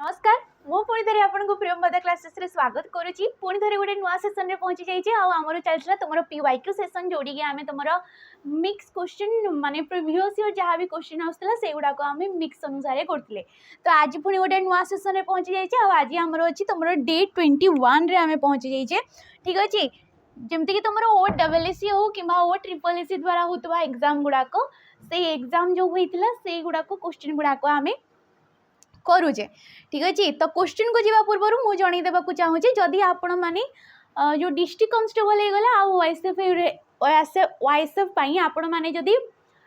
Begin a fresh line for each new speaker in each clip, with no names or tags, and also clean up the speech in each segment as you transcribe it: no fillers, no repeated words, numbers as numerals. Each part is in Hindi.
नमस्कार मु पुणी थे आपको प्रियंवदा क्लासेस रे स्वागत करुच्ची पुणी थे गोटे नुआ सेसन रे पहुंची जाइए आमर चलता तुम PYQ सेसन जोड़ी आम तुम मिक्स क्वेश्चन माने प्रीवियस ईयर जहाँ भी क्वेश्चन आसाला से गुड़ाक आम मिक्स अनुसार करते तो आज पुणी गोटे नुआ सेसन रे पहुंची जाइए आज आमर अच्छी तुम डे 21 रे आम पहुंची जाइए ठीक अच्छे जमती तुम OSSC हो कि OSSC द्वारा होता एग्जाम गुड़ाक से एग्जाम जो होता से गुड़ाक क्वेश्चन गुड़ाक आम करुचे ठीक अच्छे तो क्वेश्चन को जीवा पूर्व मुझे जनईदेवाक चाहूँगी जदि आपण मैंने जो डिस्ट्रिक्ट कांस्टेबल होगला OSF आपण मैंने जदि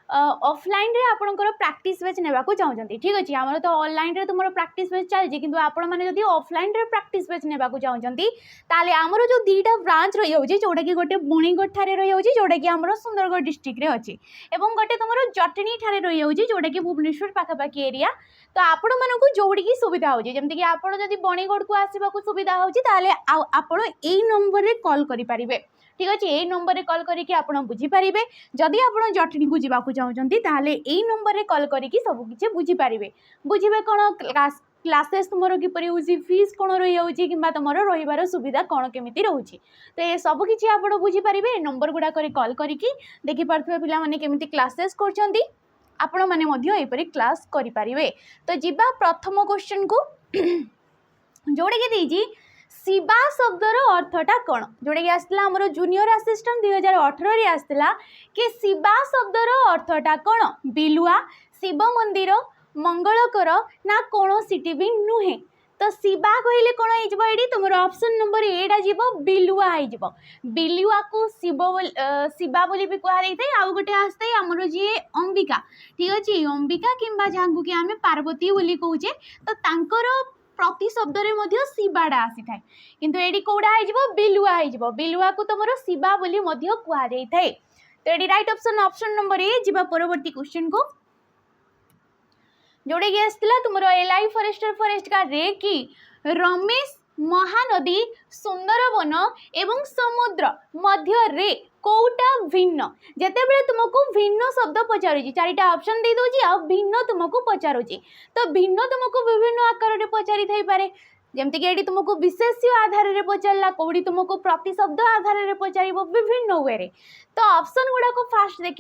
ऑफलाइन रे आपणकर प्रैक्टिस बैच नेबाकू चाहूँगी ठीक अच्छे आमर तो ऑनलाइन रे तुम प्रैक्टिस बैच चलती किंतु आपण मैंने जदि ऑफलाइन रे प्रैक्टिस बैच नेबाकू चाहूँगी ताले आमर जो दीटा ब्रांच रही होची जोटा कि गोटे बुणीगढ़ ठारे रही होची जोटा कि आमर सुंदरगढ़ डिस्ट्रिक्ट रे अछि एवं गोटे तुमर जटनी ठारे रही होची जोटा कि भुवनेश्वर पाखापाखी एरिया तो आपण मानकू जोड़िकी सुविधा होची जेमति कि आपण जदि बणीगढ़ को आसीबाकू सुविधा होची ताले आपण एई नंबर रे कॉल करि परिबे ठीक अच्छे यही नंबर रे कॉल करके आप बुझीपारे जदि आप जटनी को जावाक चाहते ताले यही नंबर रे कॉल करके सबकि बुझीपारे बुझे कौन क्लासेस तुम किपर होची फीस कौन रही होची कि तुम रही सुविधा कौन केमी रोचे तो ये सबकि आप बुझीपारे नंबर गुड़ाक कॉल करके देखिपे पिला केमी क्लासेस कर आपण मैंने क्लास करें तो जीवा प्रथम क्वेश्चन को जोड़े के दीजिए शिवा शब्दर अर्थटा कौन जोटा कि आसला आमर जूनियर असिस्टेंट 2018 आसला कि शिवा शब्दर अर्थटा कौन बिलुआ शिव मंदिर मंगलकर ना कौन सिटी भी नुहे तो शिवा कहले कौन हो तुम ऑप्शन नंबर एटा जीव बिलुआ हो बिलुआ को शिवा बोली भी कहुई आउ गोटे आसते आमर जी अंबिका ठीक अच्छे अंबिका किंबा जहाँ कि आम पार्वती बोली कहे तो तांकर प्रति शब्द रे शिवाटा आसी थाए किंतु एडी कोड़ा हो बिलुआ हो बिलुआ को तुम शिवा बोली कहुई थाए तो ये right option option number A जीवा परवर्ती क्वेश्चन को जोड़े कि आसला तुम एलआई फॉरेस्ट का रे कि रमेश महानदी सुंदरवन एवं समुद्र मध्य रे कोटा भिन्न जितेबाला तुमको भिन्न शब्द पचारूँ चारिटा ऑप्शन दे दूची आ भिन्न तुमको पचारूँ तो भिन्न तुमको विभिन्न आकार में पचारि थाई पारे जमती कि तुमको विशेष्य आधार में पचारा कौड़ी तुमको प्रति शब्द आधार में पचार विभिन्न वे तो ऑप्शन गुड़ाक फास्ट देख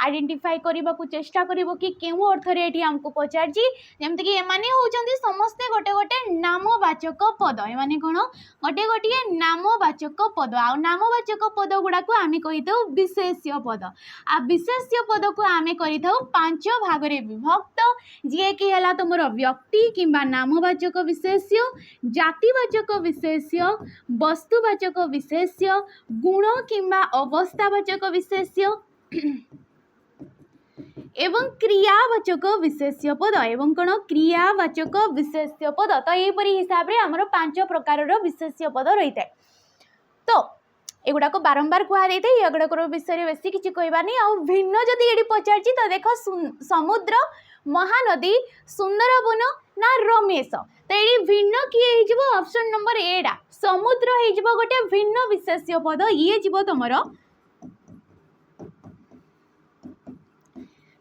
आइडेंटिफाई करने को चेष्टा कर कि क्यों अर्थरे ये आमको पचार जमती कि एमाने होचंदी समस्ते गोटे गोटे नामवाचक पद एमाने कौन गोटे गोटे नामवाचक पद आ नामवाचक पद गुड़ाक आम कही विशेष्य पद आ विशेष्य पद को आम कर 5 भाग में विभक्त जी कि है तुम व्यक्ति किंबा नामवाचक विशेष्य जातिवाचक विशेष्य वस्तुवाचक विशेष्य गुण किंबा अवस्थावाचक विशेष्य एवं क्रियावाचक विशेष्य पद एवं कौन क्रियावाचक विशेष्य पद तो यहीपरि हिसाब से आमर 5 प्रकार विशेष्य पद रही है तो एगुड़ाक बारंबार कहुई थे एगुड़ाक विषय में बेसी किसी कहबार नहीं आ भिन्न जदि ये पचार तो देख समुद्र महानदी सुंदरवन ना रमेश तो ये भिन्न किए ऑप्शन नंबर एटा समुद्र हो गोटे भिन्न विशेष्य पद ये जीव तुम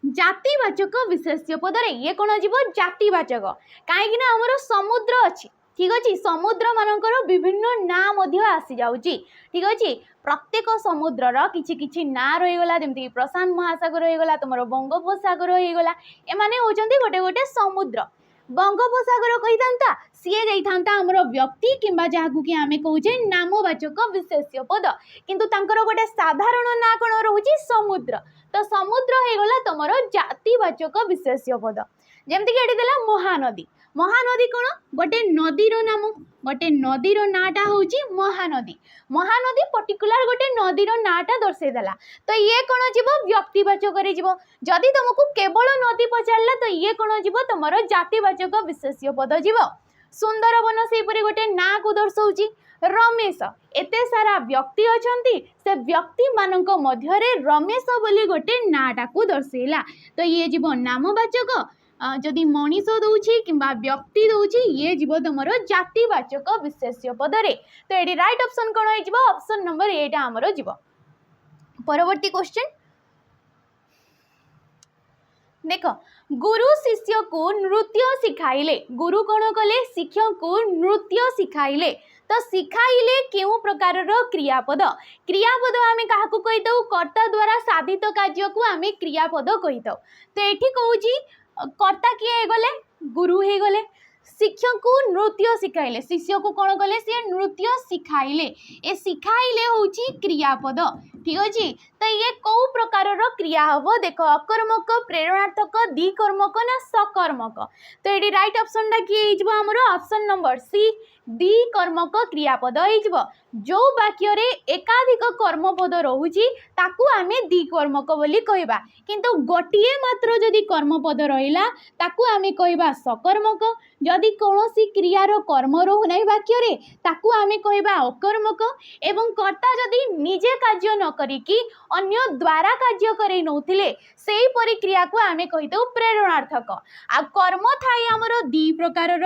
जातिवाचक विशेष्य पद ये कौन जीव जातिवाचक कहीं आमर समुद्र अच्छी ठीक अच्छे समुद्र मानकर विभिन्न ना आसी जाऊँगी ठीक अच्छे प्रत्येक समुद्रर किछि किछि ना रहीगला जमती प्रशांत महासागर होगला तुम बंगोपसागर होगला एमाने होचंदी गोटे गोटे समुद्र बंगोपसागर कही था सीए जाइथा आमर व्यक्ति किंबा जहाँ कि आम कहे नामवाचक विशेष्य पद किंतु तांकर गोटे साधारण ना कौन रोचे समुद्र तो समुद्र होगला तुम जातिवाचक विशेष्य पद जमती कि ये महानदी महानदी कौन गोटे नदीर नाम गोटे नदीर नाटा हूँ महानदी महानदी पर्टिकुलर गोटे नदीर नाटा दर्शाईदेला तो ये कौन जीव व्यक्तिवाचक जदि तुमको केवल नदी पचारा तो ये कौन जीव तुम जातिवाचक विशेष्य पद जीव सुंदरवन से गोटे ना को दर्शाऊँ रमेश एते सारा व्यक्ति अच्छी से व्यक्ति मानक मध्य रमेश बोली गोटे नाटा को दर्शाइला तो ये जीव नामवाचक जदि मनीष दौची कि व्यक्ति दौची ये जीव तुम जातिवाचक विशेष्य पदरे तो ये राइट ऑप्शन कौन हो ऑप्शन नंबर एटा आमर जीव परवर्ती क्वेश्चन देख गुरु शिष्य को नृत्य शिखाइले गुरु कौन कले शिष्य को नृत्य शिखाइले तो शिखाइले केउ प्रकार क्रियापद क्रियापद आम क्या कही था कर्ता द्वारा साधित कार्य को आम क्रियापद कही था तो ये कहूँ कर्ता किए गले गुरु हो गले शिक्षक को नृत्य शिखाइले शिष्य को कौन कले सी नृत्य शिखाइले ए शिखाइले हूँ क्रियापद ठीक अच्छे तो ये कौ प्रकार क्रिया हम देख अकर्मक प्रेरणार्थक द्विकर्मक ना सकर्मक तो ये राइट ऑप्शन टा किए आमर ऑप्शन नंबर सी द्विकर्मक क्रियापद हो जो वाक्य एकाधिक कर्मपद रोचे ताकू आम द्विकर्मक बोली कहबा किंतु गोटे मात्र जदि कर्मपद रहिला ताकू आम कहबा सकर्मक जदि कौनसी क्रियार कर्म रोना वाक्य ताकू आम कहबा अकर्मक एवं कर्ता जदि निजे कार्य न करिकी अन्य द्वारा कार्य करे नौथिले सेही परि क्रिया को आम कहितो प्रेरणार्थक आ कर्म थाई हमर दी प्रकार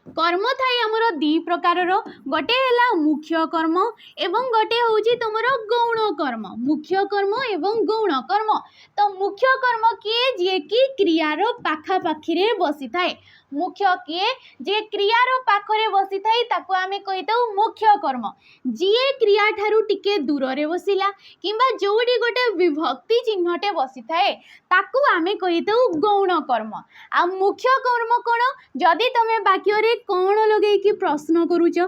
कर्म थाई आमर दी प्रकार गोटे है मुख्य कर्म एवं गोटे हूँ तुम गौण कर्म मुख्य कर्म एवं गौण कर्म तो मुख्य कर्म किए जी कि क्रियार पाखापाखी बसी थाए मुख्य किए जे क्रियार पाखरे बसी थाए ताको आमे कहिता मुख्य कर्म जी क्रिया ठारू टिके दूर रे बसिला किंबा जोडी गोटे विभक्ति चिन्हटे बसी थाए ताको आमे कहिता गौण कर्म आ मुख्य कर्म कोन जदि तमे वाक्य रे कोन लगे कि प्रश्न करूछ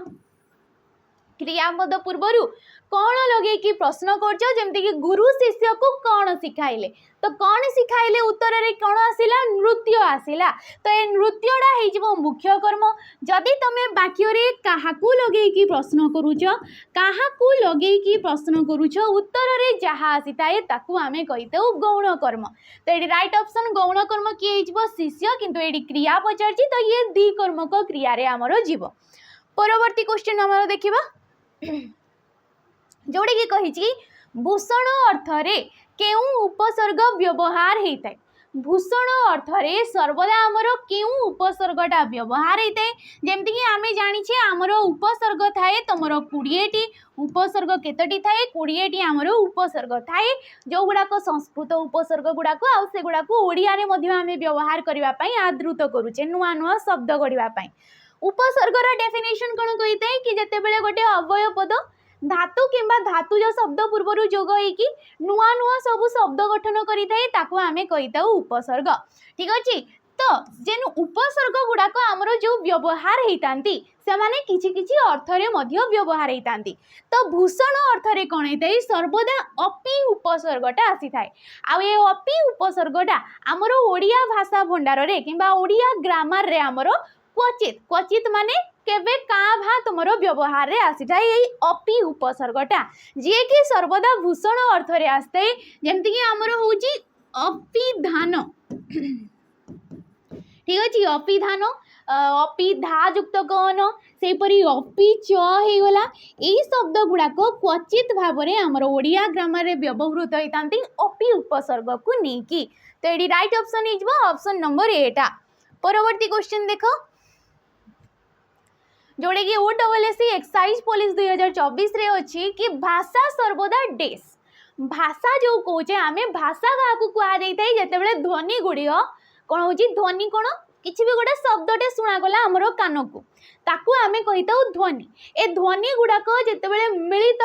क्रियापद पूर्वरु कौन लगे कि प्रश्न करमती कि गुरु शिष्य को कौन शिखाइले तो कौन शिखाइले उत्तर रे कौन आसिला नृत्य आसिला तो ये नृत्यटा हो मुख्य कर्म जदि तुम वाक्य रे काहाकू लगे कि प्रश्न करूछ काहाकू लगे कि प्रश्न करूछ उत्तर रे जहाँ आसी थाए ताकू आमे कहिता गौण कर्म तो ये राइट ऑप्शन गौण कर्म किए शिष्य किंतु ये क्रिया पचार तो ये द्विकर्मक क्रिया रे आमर जीव परवर्ती क्वेश्चन आमर देखिबा जोड़े कि कही भूषण अर्थ रे केउ उपसर्ग व्यवहार होता है भूषण अर्थ रे सर्वदा आमर केउ उपसर्गटा व्यवहार होता है जमती कि आम जाचे आमर उपसर्ग थाए तुमर 20टी उपसर्ग केतटी थाए 20टी आमर उपसर्ग थाए जो गुड़ाक संस्कृत उपसर्ग गुड़ाक आउ गुड़ाक ओडिया रे मध्य आमे व्यवहार करने आदृत करुचे नुआ नुआ शब्द गढ़ापी उपसर्गर डेफिनेशन कौन कही था कि जितेबाला गोटे अव्यय पद धातु किंबा धातुज शब्द पूर्वर जोग होगी नुआ नुआ सब शब्द गठन करें आमे कहीता उपसर्ग ठीक अच्छे तो जेन उपसर्ग गुड़ाक आमर जो व्यवहार होता से किछि किछि अर्थ रे मध्य व्यवहार होता तो भूषण अर्थ रे कौन होता है सर्वदा अपि उपसर्गटा आसी थाए आ ये अपि उपसर्गटा आमर ओडिया भाषा भंडार रे किंबा ओडिया ग्रामर रे आमर क्वचित क्वचित माने केवे काँ भा तुमर व्यवहार रे आसी थाए यही अपि उपसर्गटा जी कि सर्वदा भूषण अर्थ रे आसते जमती कि आमर होची अपिधान ठीक अच्छे अपिधान अपिधा युक्त कौन से परी अपि च हो गला यही शब्द गुड़ाक क्वचित भाव में आमर ओडिया ग्रामर रे व्यवहृत होता अपि उपसर्ग को लेकिन तो ये राइट ऑप्शन हो ऑप्शन नंबर एटा परवर्ती क्वेश्चन देखो जोड़े कि OSSC एक्साइज पुलिस 2024 रे अच्छी कि भाषा सर्वदा डेस भाषा जो कहे आम भाषा क्या कहुई था जिते ध्वनि गुड़िक कौन हो ध्वनि कौन किसी भी गोटे शब्दटे शुणागला आमर कान को ताकू आम कहीता ध्वनि ए ध्वनि गुड़ाक जिते मिलित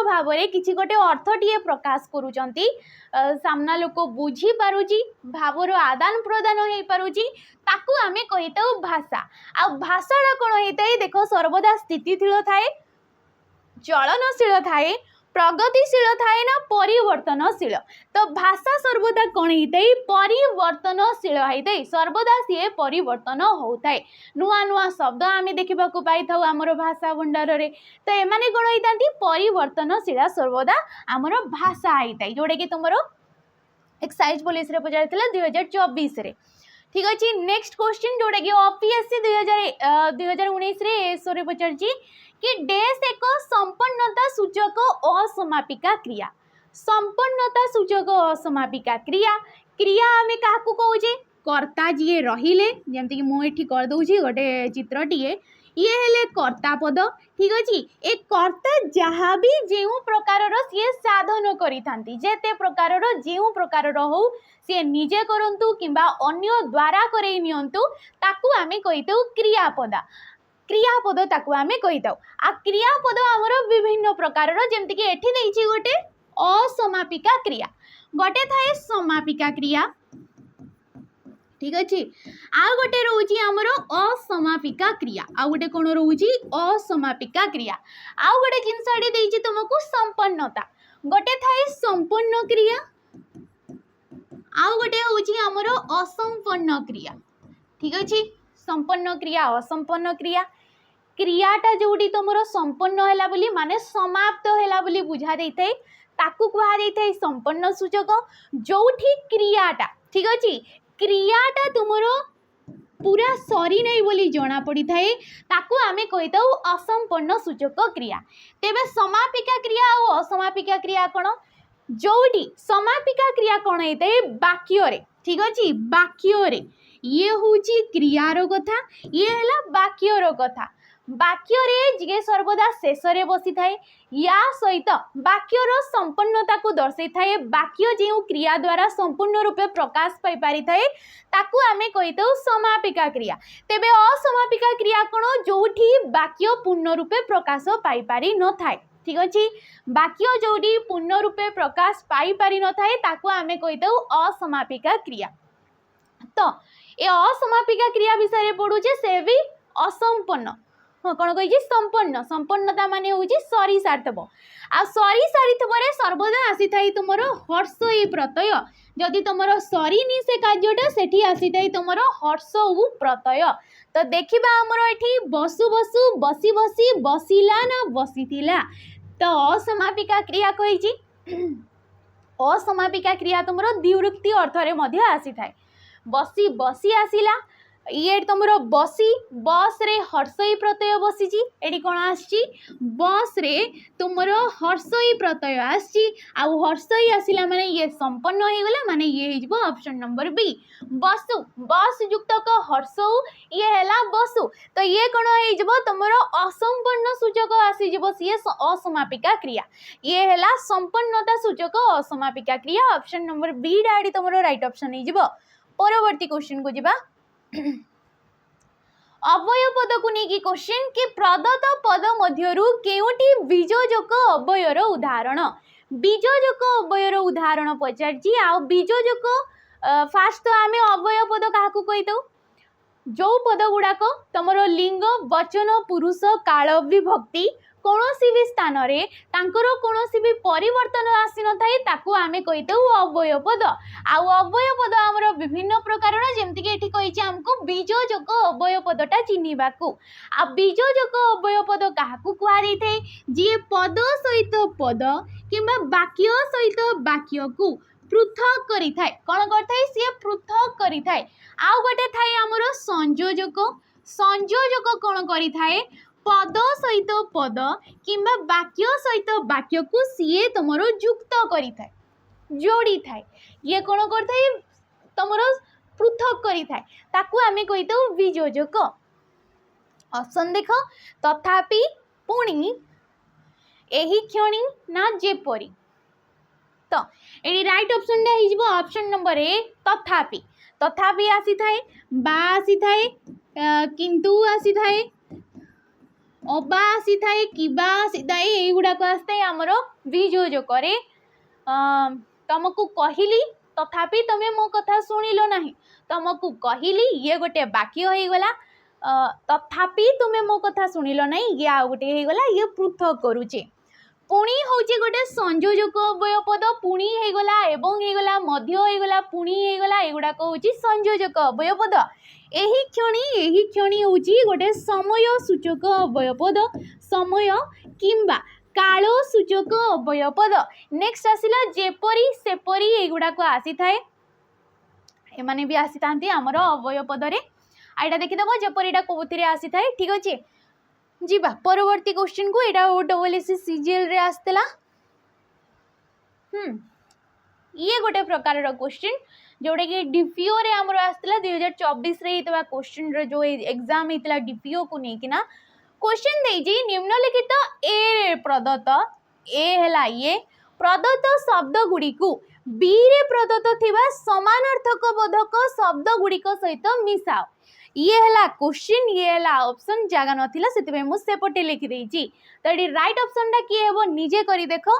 भाव किसी गोटे अर्थटीए प्रकाश करुचंती सामना लोक बुझी पारुची भावर आदान प्रदान हो पारुची ताकू आमे कहीता भाषा आ भाषाटा कौन होता है देख सर्वदा स्थितिशील थाए चलनशील थाए प्रगतिशील थाए ना परिवर्तनशील तो भाषा सर्वदा कौन होता है परिवर्तनशील होता है सर्वदा सी परिवर्तन होता है नुआ नुआ शब्द आम देखा पाई था आमर भाषा भंडार रे तो एमाने कौन होता परिवर्तनशील सर्वदा आमर भाषा होता है जोड़ा कि तुम एक्साइज पुलिस रे पचार 2024 रे ठीक अच्छे नेक्स्ट क्वेश्चन जोड़ा कि OPSC 2019 रे एसोरे पचार कि डेस एक संपन्नता सूचक असमापिका क्रिया संपन्नता सूचक असमापिका क्रिया क्रिया आम क्या कहे कर्ता जी रहिले जमती कि मुझे कर दूची गोटे चित्रटीए ये हेले कर्ता पद ठीक अच्छे ए कर्ता जहाँ भी जो प्रकार सी साधन करिथांती जेते प्रकार जो प्रकार हो सी निजे करंतु किंबा अन्य द्वारा करई नियंतु ताकू आमे कहितौ क्रियापदा क्रियापद ताकू आमे कहितौ आ क्रियापद हमर विभिन्न प्रकार जेमति कि एठी देइछि गोटे असमापिका क्रिया गोटे थाए समापिका क्रिया ठीक अच्छे आ गोटे रोची आमर असमापिका क्रिया आ गोटे कौन रोची असमापिका क्रिया आ गोटे जिनसटी देइछि तुमको संपन्नता गोटे थाए संपन्न क्रिया आ गोटे होची आमर असंपन्न क्रिया ठीक अच्छे संपन्न क्रिया असंपन्न क्रिया क्रियाटा जोटी तुमर संपन्न हैला बोली माने समाप्त हैला बोली बुझा देइथाय ताकू कुहा देइथाय संपन्न सूचक जोठी क्रियाटा ठीक अच्छे क्रियाटा तुमर पूरा सरी नहीं बोली जना पड़ी थाए ताकू आमे कहितौ असंपन्न सूचक क्रिया तेबे समापिका क्रिया और असमापिका क्रिया कोन जोटी समापिका क्रिया कोन हेते वाक्य रे ठीक अछि वाक्य रे ये होची क्रियार कथा ये हला वाक्यर कथा वाक्य रे जे सर्वदा शेष रे बसी थाए या सहित वाक्यर संपन्नता को दर्शाई थाए वाक्य जो क्रिया द्वारा संपूर्ण रूपे प्रकाश पाई पारि थाए ताकू आमे कहितौ समापिका क्रिया तेबे असमापिका क्रिया कोन जोठी वाक्य पूर्ण रूपे प्रकाश पाई पारि न थाए ठीक अच्छे वाक्य जोटी पूर्ण रूपे प्रकाश पाई पारि न थाए ताकू आमे कहितौ असमापिका क्रिया तो ए असमापिका क्रिया विषय पढ़ुचे से भी असंपन्न हाँ कौन कही संपन्न संपन्नता माने हूँ सरी सार्थब आ सरी सारीथब सर्वदा आसी थाई तुमर हर्ष ए प्रत्यय जदि तुमर सरीनी से कार्यटा सेठी आसी थाई तुमर हर्ष उ प्रत्यय तो देखिबा हमर एठी बसु बसु बसी बसी बसिला ना बसीथिला तो असमापिका क्रिया कहिछि असमापिका क्रिया तुमर द्विवृत्ति अर्थ रे मध्य आसी थाई बसी बसी आसिला ये तुमर बसी बस रे हर्षई प्रत्यय बसीची एटी कौन आसी बस रे तुमर हर्षई प्रत्यय आसी आ हर्षई आसिला माने ये संपन्न हो गला माने ये हिजबो ऑप्शन नंबर बी बसु बस युक्त क हर्षौ ये हैला बसु तो ये कौन हिजबो तुमर असंपन्न सूचक आसी जिवो सी असमापिका क्रिया ये हैला संपन्नता सूचक असमापिका क्रिया ऑप्शन नंबर बी डाडी तुमर राइट ऑप्शन हिजबो परवर्ती क्वेश्चन को जिबा अवय पद को नहीं क्वेश्चन कि प्रदत्त पद मध्यरु केउटी बीजोजक अवयर उदाहरण बीजोजक अवयर उदाहरण पचारछि आ बीजोजक फास्ट तो आमे अवय पद काहाकू कहितौ जो पद गुड़ाक तुमर लिंग वचन पुरुष काल विभक्ति कौनसी भी स्थान रे तांकर कौनसी भी परिवर्तन आसी न थाए ताकू आमे कहितौ अवय पद आ अवय पद हमर विभिन्न प्रकार जेमति कि एठी कहिछि हमको बीजोजक अवय पदटा चिन्हिबाकू आ बीजोजक अवय पद काहाकू कुहा दै थाए जे पद सहित पद किंबा वाक्य सहित वाक्य को पृथक करि थाए कोन करथाय से पृथक करि थाए आ गोटे थाए हमर संयोजक संयोजक कोन करि थाए पद सहित पद किंबा वाक्य सहित वाक्य को सीए तुमर युक्त करि थाए जोड़ी थाए ये कोन करथाय तुमर पृथक करि थाए ताकू आमे कहितौ बीजोजक ऑप्शन देख तथापि पुणी एही क्षणी ना जेपरी तो ये राइट ऑप्शन डा हिजबो ऑप्शन नंबर ए तथापि तथापि आसी थाए बा आसी थाए किंतु आसी थाए अबा आसी थाए किबा आसी थाए एई गुडा को आस्ते हमरो बीजोजक रे तुमको कहली तथापि तमे मो कथा सुनिलो नाही तुमको कहली ये गोटे वाक्य होई गला तथापि तुमे मो कथा सुनिलो नाही ये आ गोटे होई गला ये पृथक करूचे पुणी होचे गोटे संयोजक अवय पद पुणी हे गला एवं हे गला मध्य हे गला पुणी हे गला एगुडा को होची संयोजक अवय पद एही क्षणी होची गोटे समय सूचक अवय पद समय किंबा काल सूचक अवय पद नेक्स्ट आसिला जेपरी सेपरी एगुडा को आसी थाए एमाने भी आसी तांती हमर अवय पद रे आइडा देखि दबो जेपरीटा कोथिरे आसी थाए ठीक अछि जीवा परवर्ती क्वेश्चन को एटा ओडब्ल्यूएससी सीजीएल रे आस्तेला ये गोटे प्रकार रो क्वेश्चन जोटा कि डीपीओ रे हमर आस्थिला 2024 रे हितबा क्वेश्चन रे जो एग्जाम हितला डीपीओ को नै कि ना क्वेश्चन देजी निम्नलिखित ए प्रदत्त ए हैला ये प्रदत्त शब्द गुडी को बी रे प्रदत्त थिबा समानार्थक बोधक शब्द गुडी को सहित मिसाओ ये हैला क्वेश्चन ये हैला ऑप्शन जागा नथिला सेति मु सेपटे लिखि देइची तो एडी राइट ऑप्शन टा की हेबो निजे करी देखो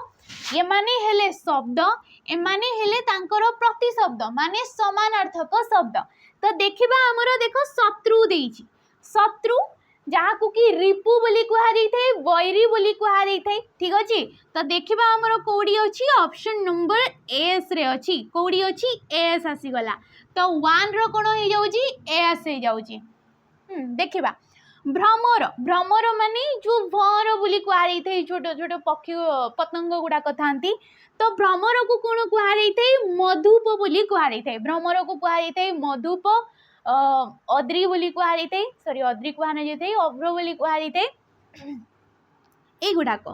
ये माने हेले शब्द ए माने हेले तांकर प्रतिशब्द माने समानार्थक शब्द तो देखिबा हमरो देखो शत्रु देइची शत्रु जहाँ को कि रिपु बोली कुहा थे वैरी बोली कुहा थे ठीक अच्छे तो देखा आमर कौड़ी अच्छी ऑप्शन नंबर एस रे अच्छी कौड़ी अच्छी एस आसीगला तो वन रो कौन हो जाऊँगी एस हो जाऊँगी देखा भ्रमर भ्रमर माने जो भर बोली कुहा थे छोट छोट पक्षी पतंग गुड़ाक था तो भ्रमर को कौन कुहा थे मधुप बोली कुहा थे भ्रमर को कुहा थे मधुप अद्री बोली कुहारी थे सॉरी अद्री कुहाना जे अभ्र बोली कुहारी थे ए गुडाक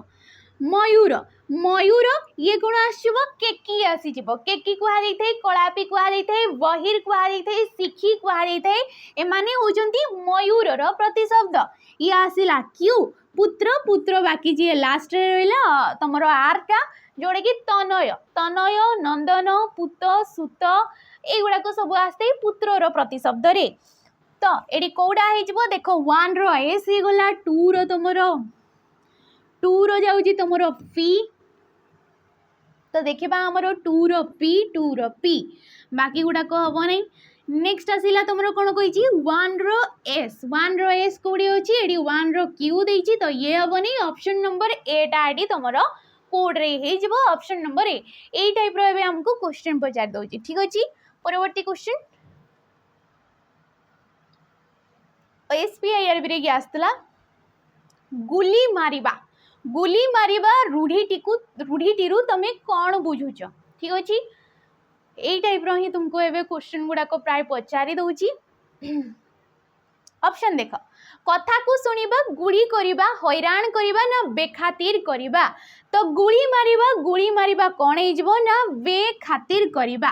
मयूर मयूर ये गुण आसब केकी आसीजिव केकी कुहारी थे कलापी कुहारी थे बहिर कुहारी थे शिखी कुहारी थे एमाने होजंती मयूर रो प्रतिशब्द ये आसिला क्यू पुत्र पुत्र बाकी जी लास्ट रे रहला तमरो आरटा जोड़े कि तनय तनय नंदन पुत सुत एगुड़ाक सब आसते पुत्रर प्रतिशब्द रे तो एडी कौड़ा हो देख वन रो एस ही गला टू रो तुमर टू रो जाउजी तुमर पी तो देखा आमर टू रो पी बाकी गुड़ाक हम ना नेक्स्ट आसला तुम कौन कही वन रो एस कौड़ी अच्छी एडी वन रो क्यू देती तो ये हम नहीं ऑप्शन नंबर एटा एडी तुम कोड रे हो ऑप्शन नंबर ए टाइप रो हमको क्वेश्चन पचार दउची ठीक अछि परवर्ती क्वेश्चन एसपीआईआरबी रे आसला गुली मारिबा रूढ़ीटी तमे कौन बुझुच ठीक अच्छे यही टाइप रो ही तुमको एवं क्वेश्चन गुड़ाक प्राय पचारि दउची ऑप्शन देख कथा को सुनिबा गुली करिबा हैरान करिबा ना बेखातिर करिबा तो गुली मारिबा कौन हो ना बेखातिर करिबा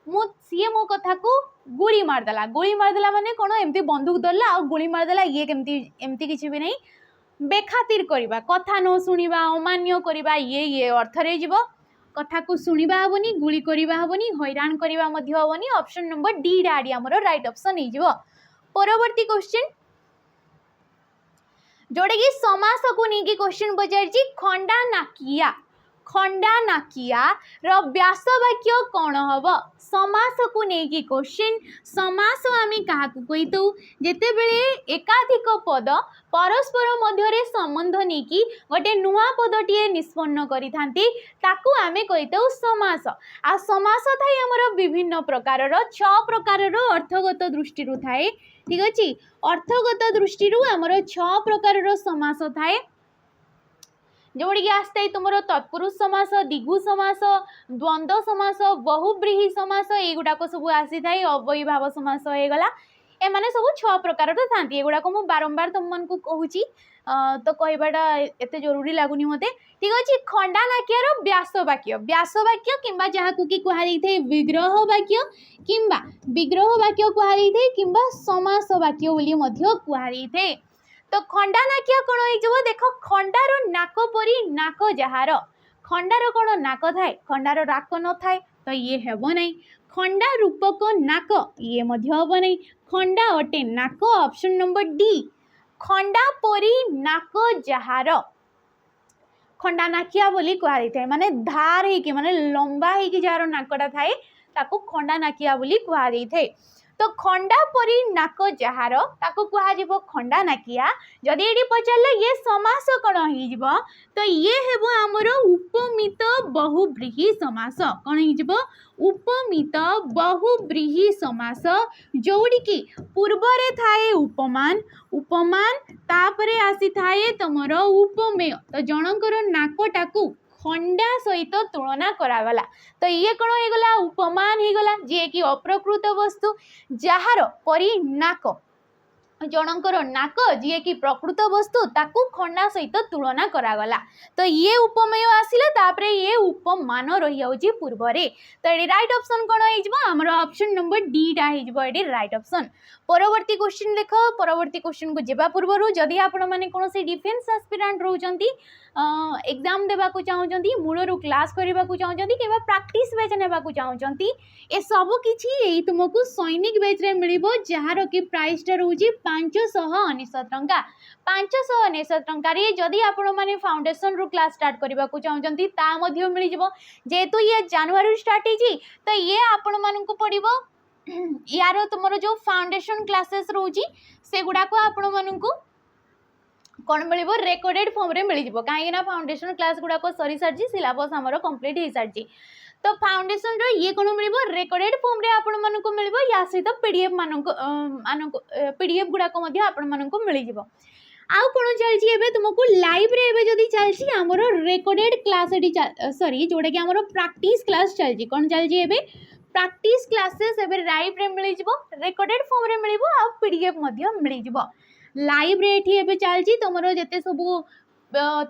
सी मो कथा को गुली मारदेला माने कौन एमती बंदूक धरला आ गुली मारदेला ये एमती किसी भी नहीं बेखातिर करिबा कथा न सुनिबा अमान्य करिबा ये अर्थ रे जीवो कथा को सुनिबा हबनी गुली करिबा हबनी हैरान करिबा मध्य हबनी ऑप्शन नंबर डी डाडी हमरो राइट ऑप्शन हो जीवो परवर्ती क्वेश्चन जोड़े कि समास को नहीं क्वेश्चन पचार खंडा नाकिया रो व्यास वाक्य कौन हम समास को नहीं क्वेश्चन समास आम क्या कही दू जिते बड़े एकाधिक पद परस्पर मध्य संबंध नहीं कि गोटे नुआ पदटे निष्पन्न करिथांती ताकू आमे कही दू समास आ समास थाए हमर विभिन्न प्रकार 6 प्रकार अर्थगत दृष्टि थाए ठीक अच्छे अर्थगत दृष्टि आमर 6 प्रकार समास थाए जोड़ी कि आसता तुम तत्पुरुष समास दिगु समास द्वंद्व समास बहुब्रीहि समास युड़ाक सब आसी थाए अव्ययीभाव समास होगला एमाने सब 6 प्रकार था एगुड़ाक मुझे बारंबार तुम को कहूँ तो कहवाटा एत जरूरी लगुनि मते ठीक अच्छे खंडा नाकियार व्यास वाक्य कि जहाँ कि कहुई विग्रह वाक्य कि विग्रह वाक्य कहुई कि समास वाक्य कहुई थे तो खंडा नाकिया कौन हो देख खंडार नाक परी नाक जार खंडार कौन नाक थाए खंडार राक न थाए तो ये हेब नहीं खंडा रूपक नाक ये हम नहीं खंडा अटे नाक ऑप्शन नंबर डी खंडा परी नाक जार खंडा नाकिया बोली कहुई थाए माने धार है माने लंबा है जार नाकटा थाए ताको खंडा नाकिया बोली कहुई थाए तो खंडा परी नाक जार ताको कह खंडा नाकिया जदि ये पचारे ये समास कौन हो तो ये हेब आमर उपमित बहुब्रीहि समास कौन हो उपमित बहुब्रीहि समास जोड़ी की पूर्व रे थाए उपमान उपमान तापरे आसी थाए तुमर उपमेय तो जनकर नाकटाकू खंडा सहित तुलना करागला तो ये कौन होगला उपमान होगला जी कि अप्रकृत वस्तु जार परी नाक जनकर नाक जी कि प्रकृत वस्तु ताकू खंडा सहित तुलना करागला तो ये उपमेय आसिला तापरे ये उपमान रही जाउची पूर्व रे तो ये राइट ऑप्शन कोन होइजबो हमर ऑप्शन नंबर डी डा होइजबो एडी राइट ऑप्शन। परवर्ती क्वेश्चन देखो परवर्ती क्वेश्चन को जेबा पूर्वरु जदि आपण माने कोनोसी डिफेंस एस्पिरेंट रहउचंती एग्जाम देबा को चाहउचंती मूलरु क्लास करबा को चाहउचंती केबा प्रैक्टिस बैच नेबा को चाहउचंती ए सब किछि एई तुमको सैनिक बैच रे मिलिबो जहार की प्राइस टा रहउची 599 टंका 599 टंका रे जदि आपण माने फाउंडेशन रु क्लास स्टार्ट करबा को चाहउचंती ता मध्य मिलि जिवो जेतु ये जनवरी स्टार्ट हेजी तो ये आपण मानन को पड़िबो यार तुमरो जो फाउंडेशन क्लासेस रहउची से गुडा को आपण मानन को कौन मिल रेकर्डेड फॉर्म रे मिल जाव कहीं फाउंडेशन क्लास गुड़ाक सरी सारी सिलेबस आमर कंप्लीट हो सारी तो फाउंडेशन ये कौन मिल रेकर्डेड फॉर्म रे आपण मानक मिल या सहित पीडीएफ मानक पीडीएफ गुड़ाक आपण मानक मिल जाव आउ कौन चलती है तुमको लाइव रे एबे जदी चलची हमर रेकर्डेड क्लास एडी सॉरी जोटा कि हमर प्रैक्टिस क्लास चलची कौन चलची एबे प्रैक्टिस क्लासेस एबे लाइव रे मिल जाव रेकर्डेड फॉर्म रे मिल आ पीडीएफ मध्य मिल जाव लाइव रे एठी एबे चलची तुमरो जते सबु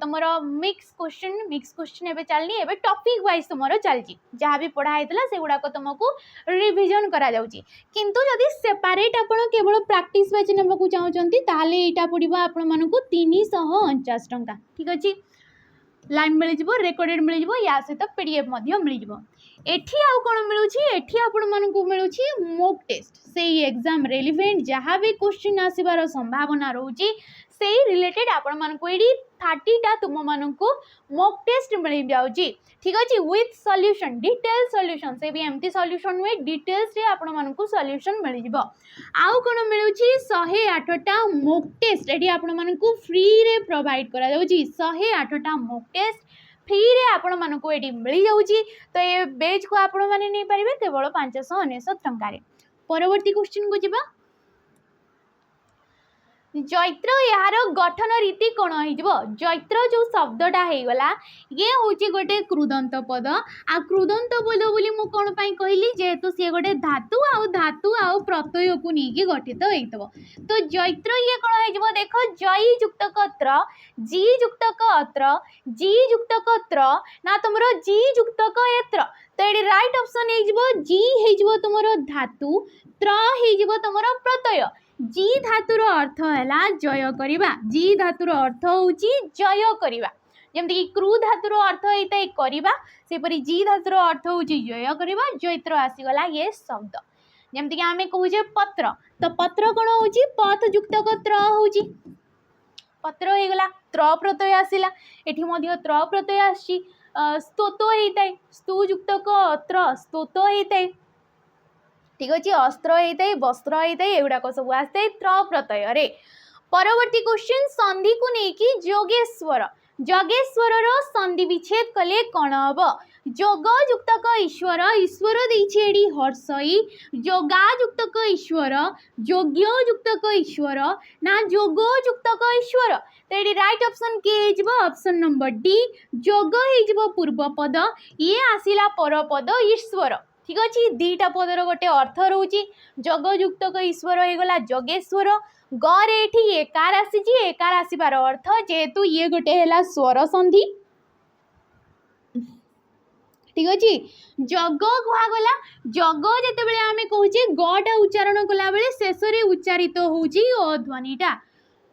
तुमरो मिक्स क्वेश्चन एबे चलनी एबे टॉपिक वाइज तुमरो चलची जहाँ भी पढ़ा हेतला से गुडा को तुमको रिवीजन करा जाउची किंतु जदी सेपरेट आपण केवल प्रैक्टिस बैच नेबा को चाहउचंती ताले एटा पडिबा आपण मानकु 349 टंका ठीक अछि लाइन मिल जिवो रेकॉर्डेड मिल जिवो या सहित पीडीएफ मध्य मिल जिवो एठी आउ कोन मिलुची एठी आपण मानकु मिलुची मॉक टेस्ट सेही एग्जाम रेलेवेंट जहाँ भी क्वेश्चन आसीबार संभावना रहउची सेही रिलेटेड आपण मानकु एडी 30 टा तुम मानकु मॉक टेस्ट मिल जाउची ठीक अछि विथ सॉल्यूशन डिटेल सॉल्यूशन से भी एमती सॉल्यूशन हुए डिटेल्स रे आपण मानकु सॉल्यूशन मिल जिवो आउ कोन मिलुची 108 टा मॉक टेस्ट एडी आपण मानकु फ्री रे प्रोवाइड करा जाउची 108 टा मॉक टेस्ट फ्री रे आपण मानकु एडी मिल जाउची तो ये बेच को आपण माने नै परिबे केवल 599 टंका रे परवर्ती क्वेश्चन को जिबा जैत्र यार गठन रीति कौन हो जैत्र जो शब्दटा हो गला ये हूँ गोटे कृदंत पद आ कृदंत पद बोली मु कौन पाई कहली जेहेतु सी गोटे धातु आउ प्रत्यय को लेकिन गठित हो तो जैत्र ये कौन हो देख जई युक्तक अत्र जी युक्तक अत्र जी युक्तक अत्र ना तुम जी युक्तक एत्र तो ये राइट ऑप्शन हो जी हो तुम धातु त्र हो तुम प्रत्यय जी धातुर अर्थ है जय करिबा जी धातुर अर्थ होची जय करिबा जमती कि क्रू धातुर अर्थ होता है करिबा सेपरी जी धातुर अर्थ होची जय करिबा जैत्र आसीगला ये शब्द जमती कि आमे कहूजे पत्र तो पत्र कोन होची पथ युक्तक त्र होची पत्र हो गला त्र प्रत्यय आसिला एठी मध्ये त्र प्रत्यय आसी स्तोत होइताय स्तु युक्तक अत्र स्तोत होइताय ठीक अच्छे अस्त्र होता है वस्त्र होता है एगुड़ाक सब आसता है त्र प्रत्यय रे परवर्ती क्वेश्चन संधि को लेकिन जोगेश्वर जगेश्वर संधि विच्छेद कले कौन हम जोग युक्तक ईश्वर ईश्वर देडी हर्षई जोगा युक्तक ईश्वर योग्य युक्तक ईश्वर ना जोग युक्तक ईश्वर तो ये राइट ऑप्शन के ऑप्शन नंबर डी जोग हो पूर्व पद ये आसिला पर पद ईश्वर ठीक अच्छे दीटा पदर गोटे अर्थ रोचे जगयुक्तक ईश्वर होगला जगेश्वर गरे एकार आसी एकार आसबार अर्थ जेहेतु ये गोटे है स्वर संधि ठीक अच्छे जग कहगला जग जिते आम कहे गटा उच्चारण कला बेले शेष में उच्चारित होची ध्वनिटा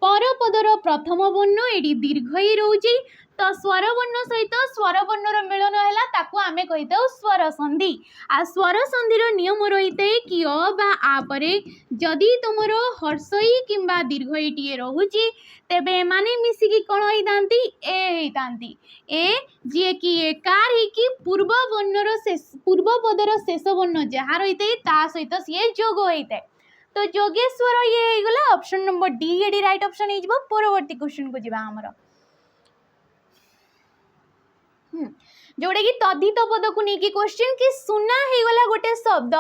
पर पदर प्रथम वर्ण एटी दीर्घ ही रोचे तो स्वर वर्ण सहित स्वर वर्णर मिलन है ताकू आमे कही स्वर संधि आ स्वर संधिर नियम रही है कि अ बा आ परे जदि तुमर हर्षई किंबा दीर्घईटीए रोचे तेबे एमाने मिसिकी कौन होइतांती ए जे कि एकार ही पूर्व वर्णर पूर्व पदर शेष वर्ण जहाँ रही है ता सहित सी जोग होता है तो जोगेश्वर ये गला ऑप्शन नंबर डी एडी राइट ऑप्शन हो परवर्ती क्वेश्चन को जीवा हमर जोटा कि तद्धित पद को लेकिन क्वेश्चन कि सुना हो गला गोटे शब्द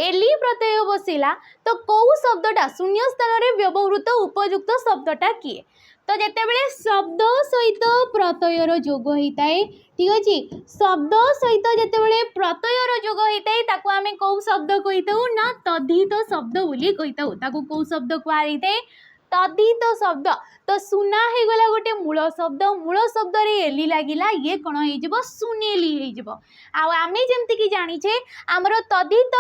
एली प्रत्यय बसिला तो कौ शब्दटा शून्य स्थान में व्यवहृत उपयुक्त शब्दटा किए तो जितेबाला शब्द सहित प्रत्ययर जोग होता है ठीक अच्छे शब्द सहित जितेबाला प्रत्ययर जोग होता है ताको आम कौ शब्द कही ना तद्धित शब्द बोली कही कौ शब्द कहुई तद्धित शब्द तो सुना हो गला गोटे मूल शब्द रे एली लगिला ये कौन हो सुनेली हो आम जमती कि जानीचे आमर तद्धित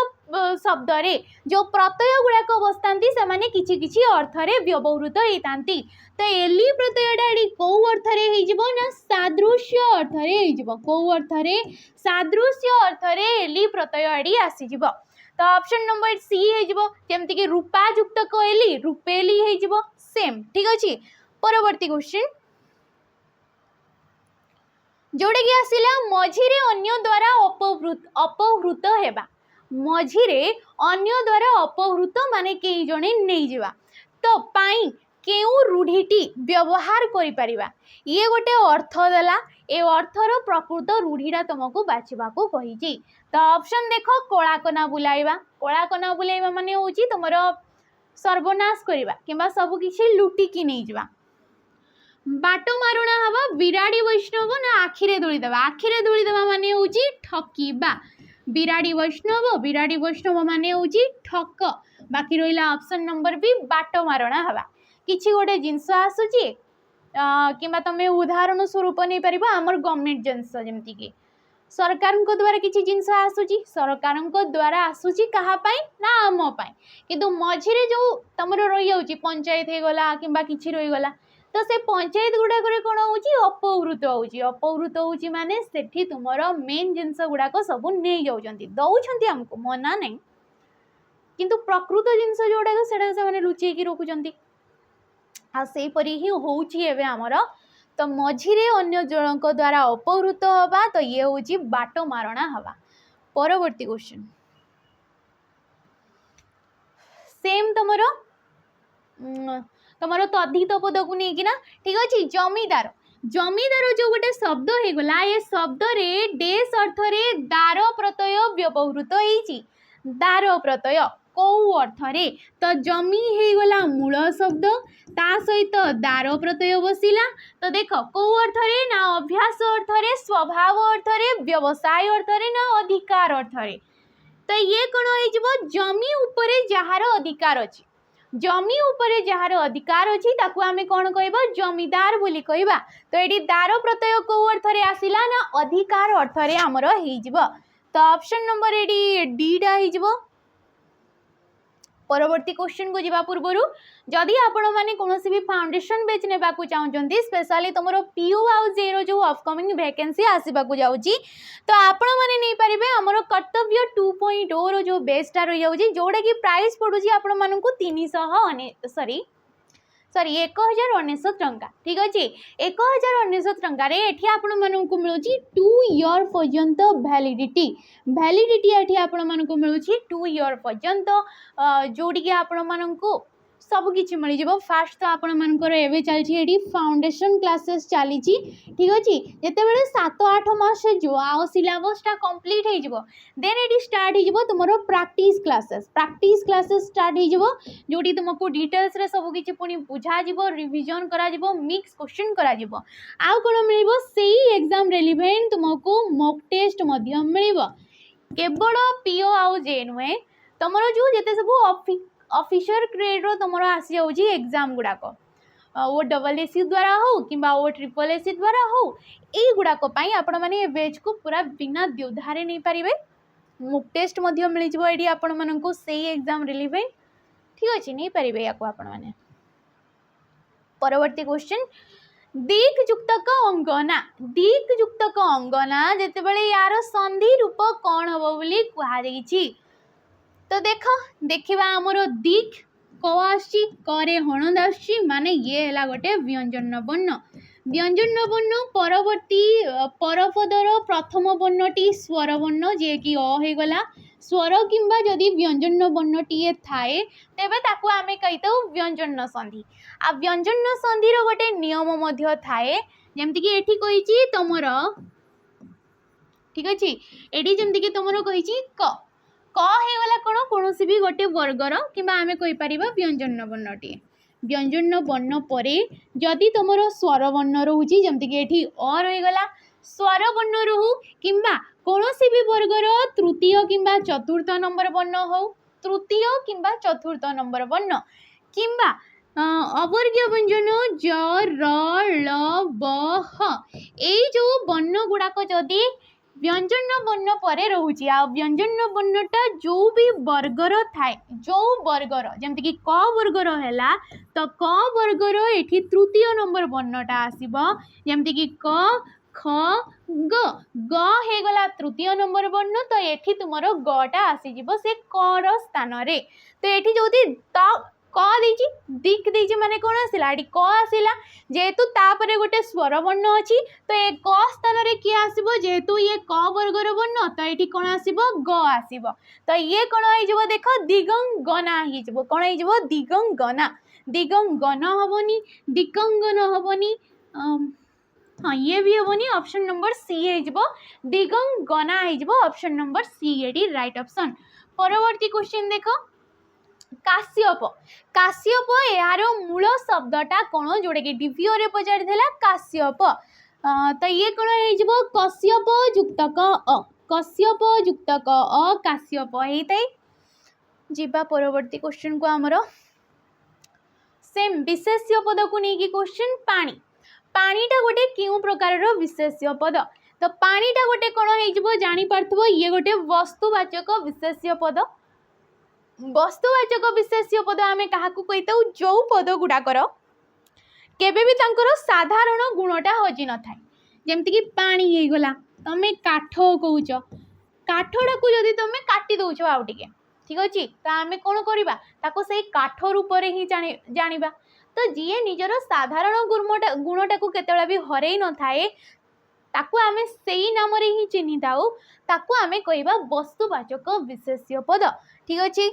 शब्द रे जो प्रत्यय गुड़ाक बसता से किछि किछि अर्थ रे व्यवहृत होता तो एली प्रत्ययटा कौ अर्थ ना सादृश्य अर्थ कौ अर्थ सादृश्य अर्थ एली प्रत्यय आसीज तो ऑप्शन नंबर सी जमती कि रूपा युक्त एली रूपेली हो सेम ठीक अच्छे परवर्ती क्वेश्चन जोटा कि आसिला मझिरे अन्य द्वारा अपहृत हेबा मझिरे अन्य द्वारा अपहृत माने कई जणे नहीं जिवा तो पाई केउ रूढ़ीटी व्यवहार करि परिबा ये गोटे अर्थ देला ए अर्थर प्रकृत रूढ़ीटा तुमको बाछिबा को कहिछि तो ऑप्शन देखो कोलाकना बुलाइबा माने होछि तुमर सर्वनाश करिबा किंबा सब किछि लुटिकी नहीं जिवा बाट मारणा हवा विराड़ी वैष्णव ना आखिरे धूली देवा माने होछि ठकीबा विराड़ी वैष्णव माने होछि ठक बाकी रहिला ऑप्शन नंबर बी बाट मारणा हवा किछि गोटे जिनस आसुची किंबा तमे उदाहरण स्वरूप नहीं पारिबा हमर गवर्नमेंट जिनस जेमति कि सरकार द्वारा किछि जिनस आसुची सरकार द्वारा आसुची कहा पाई ना आम पाई किंतु मझिरे जो तमरो रही जाउची पंचायत हे गला किंबा किछि रही गला तो से पंचायत गुड़ाक कौन अपहृत होची माने सेठी तुमर मेन जिनस गुड़ाक सब नहीं जाउछंती दउछंती हमको मना नहीं किंतु प्रकृत जिनस जोड़ाक सेटा से माने लुचेकी रखुछंती आ से परी ही होउची एबे हमर तो मझिरे अन्य जनक द्वारा अपहृत हवा तो ये होची बाट मारणा हवा परवर्ती क्वेश्चन सेम तुमर तद्धित पद को लेकिन ठीक अच्छे जमीदार जो गोटे शब्द हो गला ये शब्द रे डेस अर्थ रे दार प्रत्यय व्यवहृत होइछि दार प्रत्यय कौ अर्थ रे तो जमी हो गला मूल शब्द ता सहित दार प्रत्यय बसिला तो देख कौ अर्थ रे ना अभ्यास अर्थ रे स्वभाव अर्थ रे व्यवसाय अर्थ रे ना अधिकार अर्थ रे तो ये कौन हो जमी उपरे जहार अधिकार अछि जमी उपरे जहार अधिकार अछि ताकू आमे कौन कहबा जमीदार बोली कहबा तो एडी दार प्रत्यय को अर्थ रे आसिला ना अधिकार अर्थ रे हमर हेइ जिवो तो ऑप्शन नंबर एडी डी डा हेइ जिवो परवर्ती क्वेश्चन को जीवा पूर्व जदि आपण माने कोनोसी भी फाउंडेशन बैच नेबा को चाहउचंती स्पेशली तुमरो पीयू आउ जेरो जो अपकमिंग वैकेंसी आसीबा को जाउची तो आपण माने नै परिबे हमरो कर्तव्य 2.0 रो जो बेसटा रहि जाउची जोडा कि प्राइस पडुची आपण मानकु 1099 टंका ठीक अच्छे 1099 टंका एठी आपण मानकु मिलुची 2 इयर पर्यंत वैलिडिटी एठी आपण मानकु मिलुची 2 इयर पर्यंत जोडी कि आपण मानकु सब किछि मिल जिवो फास्ट तो आपण मानकर एबे चलछि एडी फाउंडेशन क्लासेस चली ठीक अच्छे जेते बेले 7-8 मास जो आ सिलेबसटा कंप्लीट हो जिवो देन एडी स्टार्ट हो जिवो तुमरो प्रैक्टिस क्लासेस स्टार्ट हो जिवो जोडी तुमको डिटेल्स रे सब किछि पुनी बुझा जिवो रिवीजन करा जिवो मिक्स क्वेश्चन करा जिवो आ कोन मिलिबो सेही एग्जाम रेलेवेंट तुमको मॉक टेस्ट मध्य मिलिबो केवल पीओ आउ जे नुए तुमरो जो जेते सब ऑफिसर ग्रेड रो तुमरो आसी जाउची एग्जाम गुडाक ओ डबल एसी द्वारा हो किंबा ओ ट्रिपल एसी द्वारा हो ए गुडाक पई आपण माने बेच को पूरा बिना द्योधारे नहीं पारिबे मॉक टेस्ट मध्य मिल जिवो एडी आपण माननको सेही एग्जाम रिलेवेंट ठीक अछि नहीं पारिबे याको आपण माने परवर्ती क्वेश्चन दिक युक्तक अंगना जेते बेले यार संधि रूप कोन हो बोली कहा जाईची तो देखा आमर दिक क आसी करे हणद आसी माने ये हैला गोटे व्यंजन वर्ण परवर्ती परपदर प्रथम वर्णटी स्वर वर्ण जे कि अ हे गला स्वर किंबा जदि व्यंजन वर्णटीए थाए तेबे ताकू आमे कहितो व्यंजन संधि आ व्यंजन संधि रो गोटे नियम मध्य थाए जेमति कि एठी कहिची तमरो ठीक अच्छे। ये जमीक तुम कही क क होगला कौन कौन भी गोटे वर्गर कि आम कहीपर व्यंजन वर्णटे व्यंजन वर्ण पर जदि तुम स्वर वर्ण रोचे जमीक ये अ रहीगला स्वर वर्ण रू कि कौन भी वर्गर तृतीय कि चतुर्थ नंबर वर्ण हो तृतीय कि चतुर्थ नंबर वर्ण कि अवर्गीय व्यंजन ज र ल ब ह ये जो वर्ण गुड़ाक जदि व्यंजन वर्ण पर रोचे आ व्यंजन वर्णटा जो भी वर्गर थाए जो वर्गर जमीक क वर्गर है तो क वर्गर ये तृतीय नंबर वर्णटा आसब जमीक क ख ग ग हेगला तृतीय नंबर वर्ण तो ये तुम गटा आसीज से कर स्थान रे तो ये जो त क देची दिक देची माने कौन आसला ये क आसला जेहेतु तापर गोटे स्वर वर्ण अच्छी तो ये क स्थान रे किए आसब जेहेतु ये क वर्गर वर्ण तो ये कौन आसब ग आसब तो ये कौन हो देख दिगंगना हो कौन हो दिगंगना दिगंगन हेनी दिगंगन हेनी हाँ ये भी हेनी ऑप्शन नंबर सी हो दिगंगना हो ऑप्शन नंबर सी ये राइट ऑप्शन। परवर्ती क्वेश्चन देख काश्यप काश्यप यार मूल शब्दटा कौन जोड़े कि डीपीओ रे पचार काश्यप तो ये कौन हो कश्यप युक्त क अ कश्यप युक्त क अ काश्यप होता है। जीवा परवर्ती क्वेश्चन को आमर सेम विशेष्य पद को लेकिन क्वेश्चन पानी पानीटा गोटे क्यों प्रकार विशेष्य पद तो पानीटा गोटे कौन हो जापार ये गोटे वस्तुवाचक विशेष्य पद वस्तुवाचक विशेष्य पद आम क्या कहीता जो पद गुड़ाकर केबे भी तांकर साधारण गुणटा हजि न थाए जमीक पानी होगला तुम काठ कौच काठटा को जदि तुम काटी दौच आउ टे ठीक अच्छे तो आम कौन करवा से काठ रूप ही जाना तो जी निजर साधारण गुणटा को केतबेला भी हरई न थाए ताकू आमे सेई नाम रे ही चिन्हि थाउ ताकू आमे कहबा वस्तुवाचक विशेष्य पद ठीक अच्छे।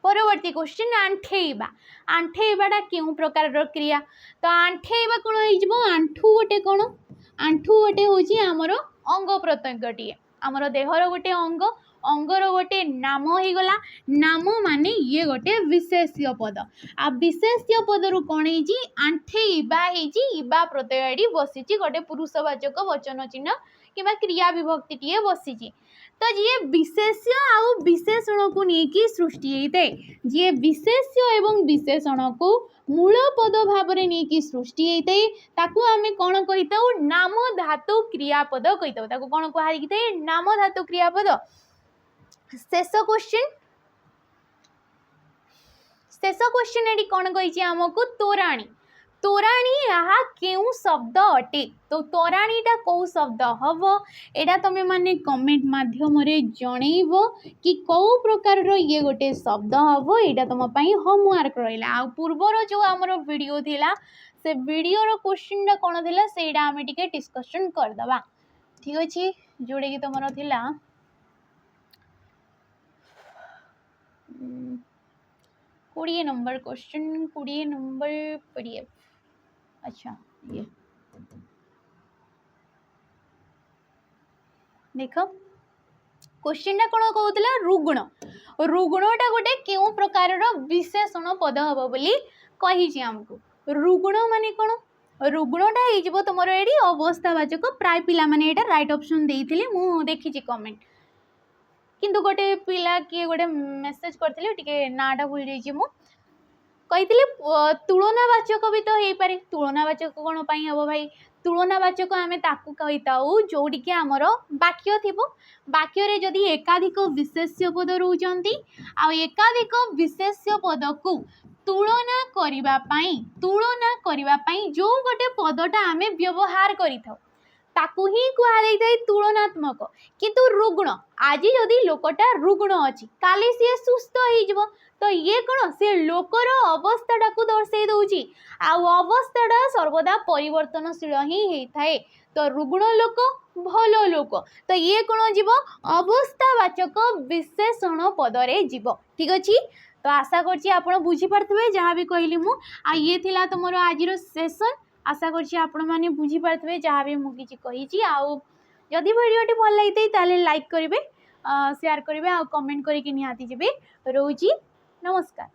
परवर्ती क्वेश्चन आंठेइबा आंठेइबाटा क्यों प्रकार क्रिया तो आंठेइबा कौन हो आंठू गोटे कौन आंठू गोटे हूँ आमर अंग प्रत्यंगटीए आमर देहर गोटे अंग अंगर गोटे नाम हो गला नाम माने ये गोटे विशेष्य पद आ विशेष्य पद रु कौन है आंठेइबा इबा प्रत्यय बसी गोटे पुरुषवाचक वचन चिन्ह कि क्रिया विभक्ति टीए बसी तो जी विशेष्य आउ विशेषण को लेकिन सृष्टि होता है जी विशेष्य एवं विशेषण को मूल पद भाव नहीं सृष्टि होता है ताकू आम कौन कहीता नाम धातु क्रियापद कहीता कौन कहुए नाम धातु क्रियापद। शेष क्वेश्चन ये कौन कही आमको तोराणी तोराणी यहाँ क्यों शब्द अटे तो तोराणीटा कौ शब्द हम एटा तुम माने कमेंट माध्यम जनइब कि कौ प्रकार ये गोटे शब्द हम यहाँ तुम होमवर्क रहा पूर्वर जो आमर वीडियो थिला से वीडियो क्वेश्चन कौन थिला सेटा आमे टिके डिस्कशन करदबा ठीक अच्छे जोड़े कि तुम थिला 20 नंबर क्वेश्चन 20 नंबर पीडीएफ अच्छा ये देख क्वेश्चन कौन कहूला रुग्ण रुग्णटा गोटे क्यों प्रकार विशेषण पद हम बोली कही आमको रुग्ण माने कौन रुग्णटा हो तुम ये अवस्थावाचक प्राय पिला माने एटा राइट ऑप्शन देइथिले मु देखिछि कमेंट किंतु गोटे पिला किए गोटे मेसेज करथिले टिके नाटा भूल जाइछि मु कही तुलनावाचक भी तो हो पारे तुलनावाचक कौन पाई हम भाई तुलनावाचक आम ताकू कहीताऊ जोटिके आमर वाक्य थिबो वाक्य रे जदि एकाधिक विशेष्य पद रोचंती आ एकाधिक विशेष्य पद को तुलना करिबा पई जो गोटे पदटा आमे व्यवहार करिथाउ ताकू ही कहुई तुलनात्मक किंतु रुग्ण आज जदि लोकटा रुग्ण अच्छी काली सी सुस्थ हो तो ये कौन से लोकर अवस्थाटा को दर्शे दौची अवस्थाटा सर्वदा परिवर्तनशील ही होता है तो रुग्ण लोक भल लोक तो ये कौन जीव अवस्थावाचक विशेषण पदरे जीव ठीक अच्छे तो आशा करछि आपण बुझी पारथिबे जहाँ भी कहली मु आ ये थिला तुमरो आजिरो सेशन आशा करछि आपण माने बुझी पारथबे जहाँ भी मु किछि कहिछि आउ जदि वीडियोटी भल लगितै ताले लाइक करिवे शेयर करिवे आ कमेंट करिके निहाती जेबे रोजी नमस्कार।